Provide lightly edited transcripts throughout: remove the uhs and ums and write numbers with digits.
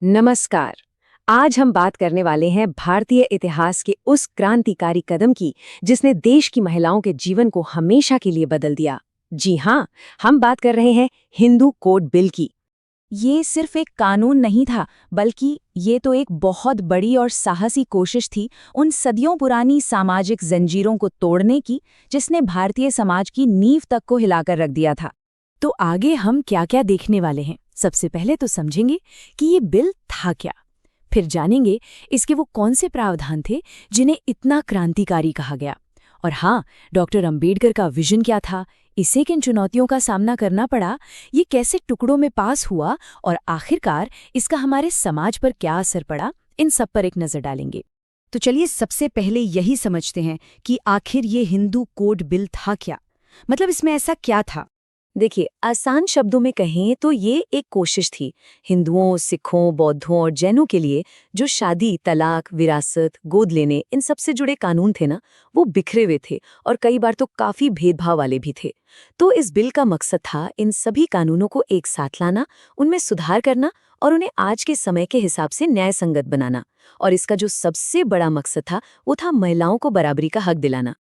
नमस्कार। आज हम बात करने वाले हैं भारतीय इतिहास के उस क्रांतिकारी कदम की जिसने देश की महिलाओं के जीवन को हमेशा के लिए बदल दिया। जी हाँ, हम बात कर रहे हैं हिंदू कोड बिल की। ये सिर्फ एक कानून नहीं था, बल्कि ये तो एक बहुत बड़ी और साहसी कोशिश थी उन सदियों पुरानी सामाजिक जंजीरों को तोड़ने की, जिसने भारतीय समाज की नींव तक को हिलाकर रख दिया था। तो आगे हम क्या क्या देखने वाले हैं? सबसे पहले तो समझेंगे कि ये बिल था क्या। फिर जानेंगे इसके वो कौन से प्रावधान थे जिन्हें इतना क्रांतिकारी कहा गया। और हाँ, डॉक्टर अंबेडकर का विजन क्या था, इसे किन चुनौतियों का सामना करना पड़ा, ये कैसे टुकड़ों में पास हुआ और आखिरकार इसका हमारे समाज पर क्या असर पड़ा, इन सब पर एक नज़र डालेंगे। तो चलिए सबसे पहले यही समझते हैं कि आखिर ये हिंदू कोड बिल था क्या। मतलब इसमें ऐसा क्या था। देखिए, आसान शब्दों में कहें तो ये एक कोशिश थी हिंदुओं, सिखों, बौद्धों और जैनों के लिए जो शादी, तलाक, विरासत, गोद लेने इन सब से जुड़े कानून थे ना, वो बिखरे हुए थे और कई बार तो काफी भेदभाव वाले भी थे। तो इस बिल का मकसद था इन सभी कानूनों को एक साथ लाना, उनमें सुधार करना और उन्हें आज के समय के हिसाब से न्याय संगत बनाना। और इसका जो सबसे बड़ा मकसद था वो था महिलाओं को बराबरी का हक दिलाना।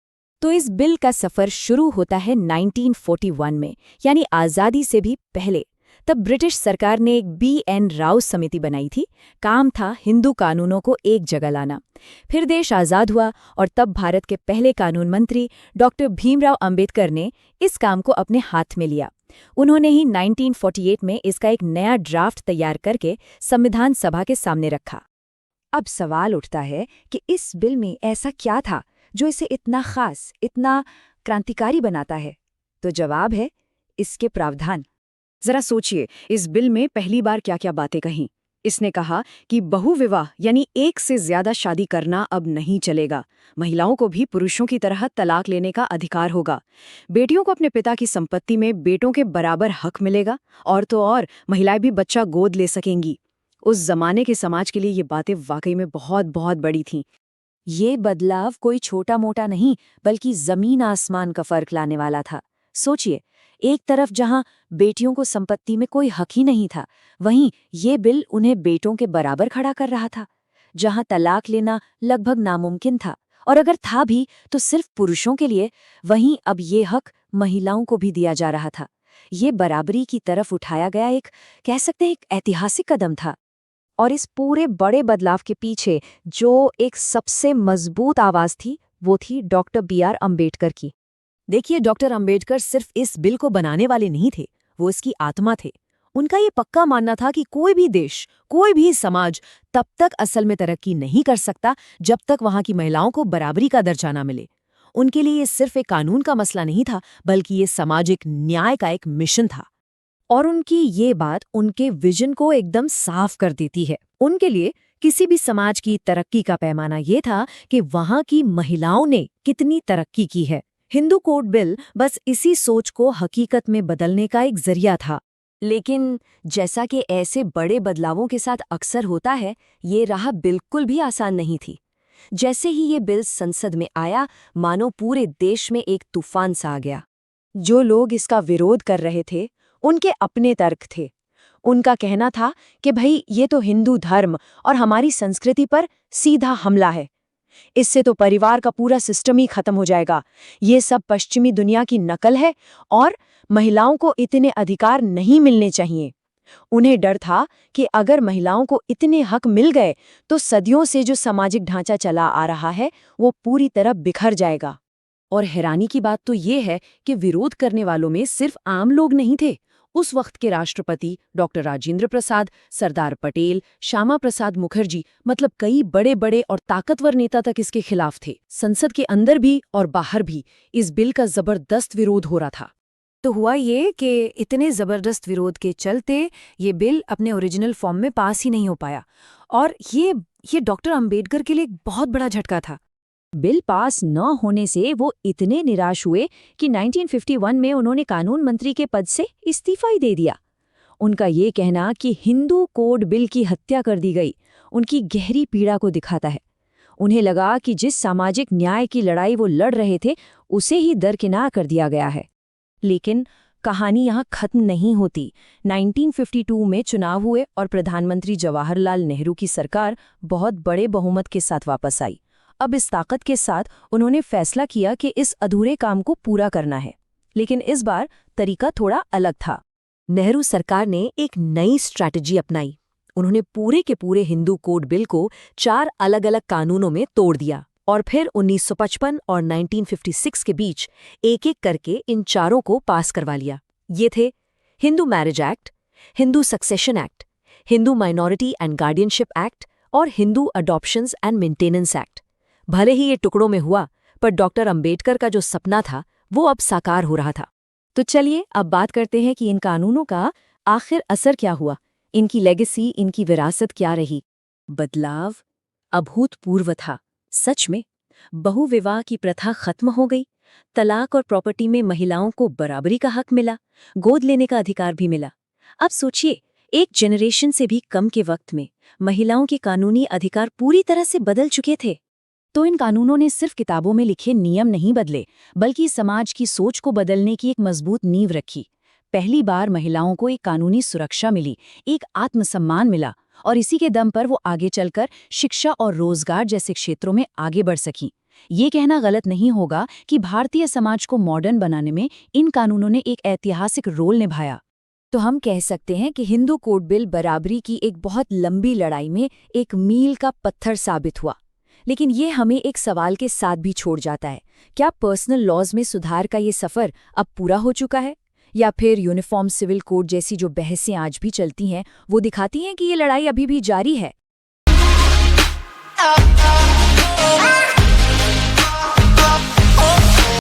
तो इस बिल का सफ़र शुरू होता है 1941 में, यानी आज़ादी से भी पहले। तब ब्रिटिश सरकार ने एक B.N. राव समिति बनाई थी। काम था हिंदू कानूनों को एक जगह लाना। फिर देश आज़ाद हुआ और तब भारत के पहले कानून मंत्री डॉक्टर भीमराव अंबेडकर ने इस काम को अपने हाथ में लिया। उन्होंने ही 1948 में इसका एक नया ड्राफ्ट तैयार करके संविधान सभा के सामने रखा। अब सवाल उठता है कि इस बिल में ऐसा क्या था जो इसे इतना खास, इतना क्रांतिकारी बनाता है। तो जवाब है इसके प्रावधान। जरा सोचिए, इस बिल में पहली बार क्या क्या बातें कहीं। इसने कहा कि बहुविवाह यानी एक से ज्यादा शादी करना अब नहीं चलेगा। महिलाओं को भी पुरुषों की तरह तलाक लेने का अधिकार होगा। बेटियों को अपने पिता की संपत्ति में बेटों के बराबर हक मिलेगा। और तो और महिलाएं भी बच्चा गोद ले सकेंगी। उस जमाने के समाज के लिए ये बातें वाकई में बहुत बहुत बड़ी थीं। ये बदलाव कोई छोटा मोटा नहीं, बल्कि जमीन आसमान का फर्क लाने वाला था। सोचिए, एक तरफ जहां बेटियों को संपत्ति में कोई हक ही नहीं था, वहीं ये बिल उन्हें बेटों के बराबर खड़ा कर रहा था। जहां तलाक लेना लगभग नामुमकिन था, और अगर था भी तो सिर्फ पुरुषों के लिए, वहीं अब ये हक महिलाओं को भी दिया जा रहा था। ये बराबरी की तरफ उठाया गया एक, कह सकते हैं, एक ऐतिहासिक कदम था। और इस पूरे बड़े बदलाव के पीछे जो एक सबसे मजबूत आवाज थी, वो थी डॉक्टर B.R. अंबेडकर की। देखिए, डॉक्टर अंबेडकर सिर्फ इस बिल को बनाने वाले नहीं थे, वो इसकी आत्मा थे। उनका ये पक्का मानना था कि कोई भी देश, कोई भी समाज तब तक असल में तरक्की नहीं कर सकता जब तक वहां की महिलाओं को बराबरी का दर्जा न मिले। उनके लिए ये सिर्फ एक कानून का मसला नहीं था, बल्कि ये सामाजिक न्याय का एक मिशन था। और उनकी ये बात उनके विजन को एकदम साफ कर देती है। उनके लिए किसी भी समाज की तरक्की का पैमाना ये था कि वहां की महिलाओं ने कितनी तरक्की की है। हिंदू कोड बिल बस इसी सोच को हकीकत में बदलने का एक जरिया था। लेकिन जैसा कि ऐसे बड़े बदलावों के साथ अक्सर होता है, ये राह बिल्कुल भी आसान नहीं थी। जैसे ही ये बिल संसद में आया, मानो पूरे देश में एक तूफान सा आ गया। जो लोग इसका विरोध कर रहे थे, उनके अपने तर्क थे। उनका कहना था कि भाई, ये तो हिंदू धर्म और हमारी संस्कृति पर सीधा हमला है। इससे तो परिवार का पूरा सिस्टम ही खत्म हो जाएगा। ये सब पश्चिमी दुनिया की नकल है और महिलाओं को इतने अधिकार नहीं मिलने चाहिए। उन्हें डर था कि अगर महिलाओं को इतने हक मिल गए तो सदियों से जो सामाजिक ढांचा चला आ रहा है, वो पूरी तरह बिखर जाएगा। और हैरानी की बात तो ये है कि विरोध करने वालों में सिर्फ आम लोग नहीं थे। उस वक्त के राष्ट्रपति डॉक्टर राजेंद्र प्रसाद, सरदार पटेल, श्यामा प्रसाद मुखर्जी, मतलब कई बड़े बड़े और ताकतवर नेता तक इसके खिलाफ थे। संसद के अंदर भी और बाहर भी इस बिल का जबरदस्त विरोध हो रहा था। तो हुआ ये कि इतने जबरदस्त विरोध के चलते ये बिल अपने ओरिजिनल फॉर्म में पास ही नहीं हो पाया। और ये डॉक्टर अंबेडकर के लिए एक बहुत बड़ा झटका था। बिल पास न होने से वो इतने निराश हुए कि 1951 में उन्होंने कानून मंत्री के पद से इस्तीफा ही दे दिया। उनका ये कहना कि हिंदू कोड बिल की हत्या कर दी गई, उनकी गहरी पीड़ा को दिखाता है। उन्हें लगा कि जिस सामाजिक न्याय की लड़ाई वो लड़ रहे थे, उसे ही दरकिनार कर दिया गया है। लेकिन कहानी यहाँ खत्म नहीं होती। 1952 में चुनाव हुए और प्रधानमंत्री जवाहरलाल नेहरू की सरकार बहुत बड़े बहुमत के साथ वापस आई। अब इस ताकत के साथ उन्होंने फैसला किया कि इस अधूरे काम को पूरा करना है, लेकिन इस बार तरीका थोड़ा अलग था। नेहरू सरकार ने एक नई स्ट्रैटेजी अपनाई। उन्होंने पूरे के पूरे हिंदू कोड बिल को 4 अलग-अलग कानूनों में तोड़ दिया और फिर 1955 और 1956 के बीच एक-एक करके इन चारों को पास करवा लिया। ये थे Hindu marriage act, Hindu succession act, Hindu minority and guardianship act और Hindu adoptions and maintenance act. भले ही ये टुकड़ों में हुआ, पर डॉक्टर अंबेडकर का जो सपना था वो अब साकार हो रहा था। तो चलिए अब बात करते हैं कि इन कानूनों का आखिर असर क्या हुआ, इनकी लेगेसी, इनकी विरासत क्या रही। बदलाव अभूतपूर्व था। सच में बहुविवाह की प्रथा खत्म हो गई, तलाक और प्रॉपर्टी में महिलाओं को बराबरी का हक मिला, गोद लेने का अधिकार भी मिला। अब सोचिए, एक जनरेशन से भी कम के वक्त में महिलाओं के कानूनी अधिकार पूरी तरह से बदल चुके थे। तो इन कानूनों ने सिर्फ किताबों में लिखे नियम नहीं बदले, बल्कि समाज की सोच को बदलने की एक मजबूत नींव रखी। पहली बार महिलाओं को एक कानूनी सुरक्षा मिली, एक आत्मसम्मान मिला, और इसी के दम पर वो आगे चलकर शिक्षा और रोजगार जैसे क्षेत्रों में आगे बढ़ सकी। ये कहना गलत नहीं होगा कि भारतीय समाज को मॉडर्न बनाने में इन कानूनों ने एक ऐतिहासिक रोल निभाया। तो हम कह सकते हैं कि हिंदू कोड बिल बराबरी की एक बहुत लंबी लड़ाई में एक मील का पत्थर साबित हुआ। लेकिन ये हमें एक सवाल के साथ भी छोड़ जाता है, क्या पर्सनल लॉज में सुधार का ये सफ़र अब पूरा हो चुका है, या फिर यूनिफॉर्म सिविल कोड जैसी जो बहसें आज भी चलती हैं वो दिखाती हैं कि ये लड़ाई अभी भी जारी है।